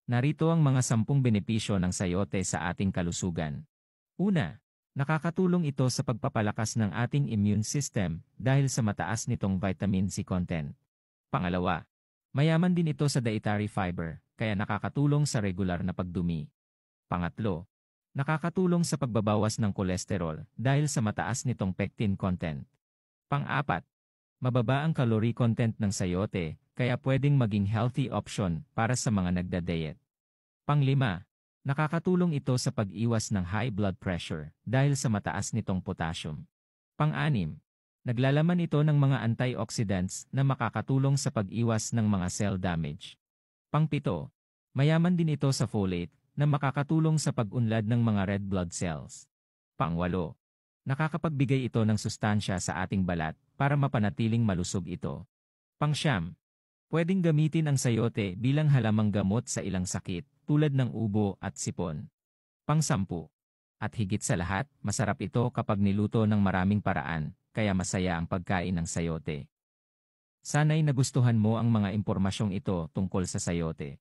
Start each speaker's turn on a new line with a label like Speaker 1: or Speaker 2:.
Speaker 1: Narito ang mga 10 benepisyo ng sayote sa ating kalusugan. Una, nakakatulong ito sa pagpapalakas ng ating immune system dahil sa mataas nitong vitamin C content. Pangalawa, mayaman din ito sa dietary fiber, kaya nakakatulong sa regular na pagdumi. Pangatlo, nakakatulong sa pagbabawas ng kolesterol dahil sa mataas nitong pectin content. Pang-apat, mababa ang calorie content ng sayote, kaya pwedeng maging healthy option para sa mga nagda-diet. Pang-lima, nakakatulong ito sa pag-iwas ng high blood pressure dahil sa mataas nitong potassium. Pang-anim, naglalaman ito ng mga antioxidants na makakatulong sa pag-iwas ng mga cell damage. Pang-pito, mayaman din ito sa folate na makakatulong sa pag-unlad ng mga red blood cells. Pang-walo, nakakapagbigay ito ng sustansya sa ating balat para mapanatiling malusog ito. Pang-siyam, pwedeng gamitin ang sayote bilang halamang gamot sa ilang sakit tulad ng ubo at sipon. Pang-sampu, at higit sa lahat, masarap ito kapag niluto ng maraming paraan, kaya masaya ang pagkain ng sayote. Sana'y nagustuhan mo ang mga impormasyong ito tungkol sa sayote.